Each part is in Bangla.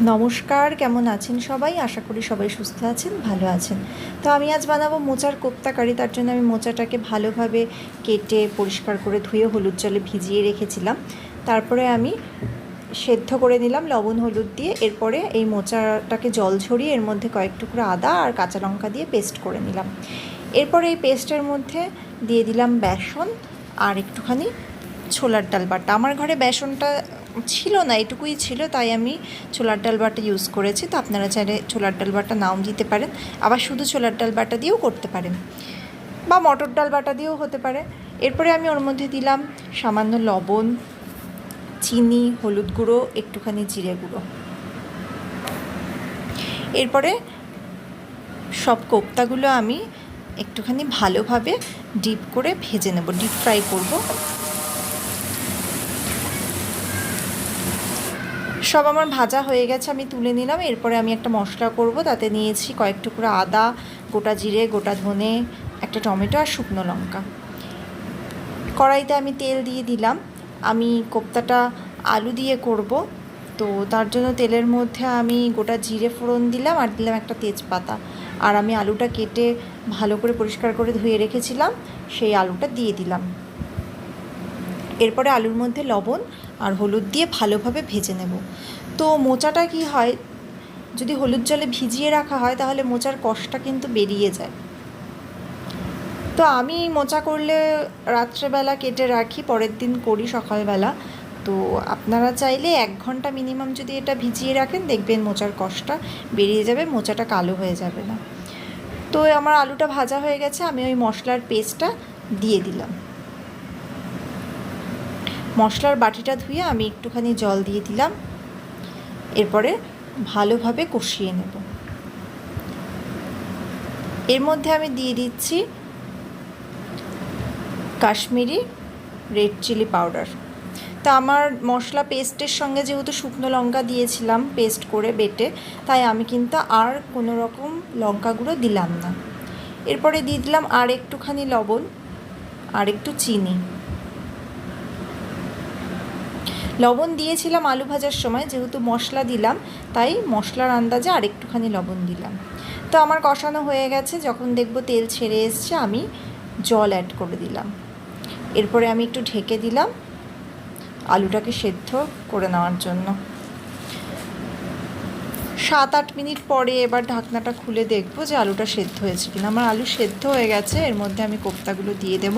নমস্কার, কেমন আছেন সবাই? আশা করি সবাই সুস্থ আছেন, ভালো আছেন। তো আমি আজ বানাবো মোচার কোপ্তা কারি। তার জন্য আমি মোচাটাকে ভালোভাবে কেটে পরিষ্কার করে ধুয়ে হলুদ জলে ভিজিয়ে রেখেছিলাম। তারপরে আমি সেদ্ধ করে নিলাম লবণ হলুদ দিয়ে। এরপরে এই মোচাটাকে জল ঝরিয়ে এর মধ্যে কয়েক টুকরো আদা আর কাঁচা লঙ্কা দিয়ে পেস্ট করে নিলাম। এরপরে এই পেস্টের মধ্যে দিয়ে দিলাম বেসন আর একটুখানি ছোলার ডাল বাটা। আমার ঘরে বেসনটা ছিল না, এটুকুই ছিল, তাই আমি ছোলার ডাল বাটা ইউজ করেছি। তো আপনারা চাইলে ছোলার ডাল বাটা নাও দিতে পারেন, আবার শুধু ছোলার ডাল বাটা দিয়েও করতে পারেন, বা মটর ডাল বাটা দিয়েও হতে পারে। এরপরে আমি ওর মধ্যে দিলাম সামান্য লবণ, চিনি, হলুদ গুঁড়ো, একটুখানি জিরে গুঁড়ো। এরপরে সব কোপ্তাগুলো আমি একটুখানি ভালোভাবে ডিপ করে ভেজে নেব, ডিপ ফ্রাই করব। সব আমার ভাজা হয়ে গেছে, আমি তুলে নিলাম। এরপরে আমি একটা মশলা করব, তাতে নিয়েছি কয়েক টুকরো আদা, গোটা জিরে, গোটা ধনে, একটা টমেটো আর শুকনো লঙ্কা। কড়াইতে আমি তেল দিয়ে দিলাম। আমি কোপ্তাটা আলু দিয়ে করব, তো তার জন্য তেলের মধ্যে আমি গোটা জিরে ফোড়ন দিলাম আর দিলাম একটা তেজপাতা। আর আমি আলুটা কেটে ভালো করে পরিষ্কার করে ধুয়ে রেখেছিলাম, সেই আলুটা দিয়ে দিলাম। এরপরে আলুর মধ্যে লবণ আর হলুদ দিয়ে ভালোভাবে ভেজে নেব। তো মোচাটা কি হয়, যদি হলুদ জলে ভিজিয়ে রাখা হয় তাহলে মোচার কষটা কিন্তু বেরিয়ে যায়। তো আমি মোচা করলে রাত্রেবেলা কেটে রাখি, পরের দিন করি সকালবেলা। তো আপনারা চাইলে 1 ঘন্টা মিনিমাম যদি এটা ভিজিয়ে রাখেন, দেখবেন মোচার কষটা বেরিয়ে যাবে, মোচাটা কালো হয়ে যাবে না। তো আমার আলুটা ভাজা হয়ে গেছে, আমি ওই মশলার পেস্টটা দিয়ে দিলাম। মশলার বাটিটা ধুয়ে আমি একটুখানি জল দিয়ে দিলাম। এরপরে ভালোভাবে কষিয়ে নেব। এর মধ্যে আমি দিয়ে দিচ্ছি কাশ্মীরি রেড চিলি পাউডার। তা আমার মশলা পেস্টের সঙ্গে যেহেতু শুকনো লঙ্কা দিয়েছিলাম পেস্ট করে বেটে, তাই আমি কিন্তু আর কোনো রকম লঙ্কা গুঁড়ো দিলাম না। এরপরে দিয়ে দিলাম আর একটুখানি লবণ আর একটু চিনি। লবণ দিয়েছিলাম আলু ভাজার সময়, যেহেতু মশলা দিলাম তাই মশলার আন্দাজে আর একটুখানি লবণ দিলাম। তো আমার কষানো হয়ে গেছে, যখন দেখব তেল ছেড়ে এসছে আমি জল অ্যাড করে দিলাম। এরপরে আমি একটু ঢেকে দিলাম আলুটাকে সেদ্ধ করে নেওয়ার জন্য। 7-8 মিনিট পরে এবার ঢাকনাটা খুলে দেখব যে আলুটা সেদ্ধ হয়েছে কিনা। আমার আলু সেদ্ধ হয়ে গেছে। এর মধ্যে আমি কোপ্তাগুলো দিয়ে দেব।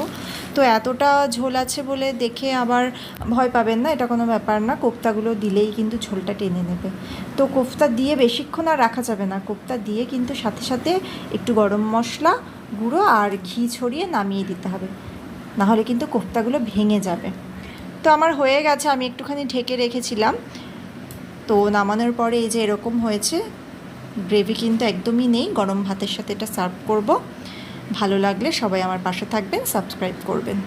তো এতটা ঝোল আছে বলে দেখে আবার ভয় পাবেন না, এটা কোনো ব্যাপার না। কোপ্তাগুলো দিলেই কিন্তু ঝোলটা টেনে নেবে। তো কোপ্তা দিয়ে বেশিক্ষণ আর রাখা যাবে না। কোপ্তা দিয়ে কিন্তু সাথে সাথে একটু গরম মশলা গুঁড়ো আর ঘি ছড়িয়ে নামিয়ে দিতে হবে, নাহলে কিন্তু কোপ্তাগুলো ভেঙে যাবে। তো আমার হয়ে গেছে, আমি একটুখানি ঢেকে রেখেছিলাম। তো নামানোর পরে এই যে এরকম হয়েছে, গ্রেভি কিন্তু একদমই নেই। গরম ভাতের সাথে এটা সার্ভ করব। ভালো লাগলে সবাই আমার পাশে থাকবেন, সাবস্ক্রাইব করবেন।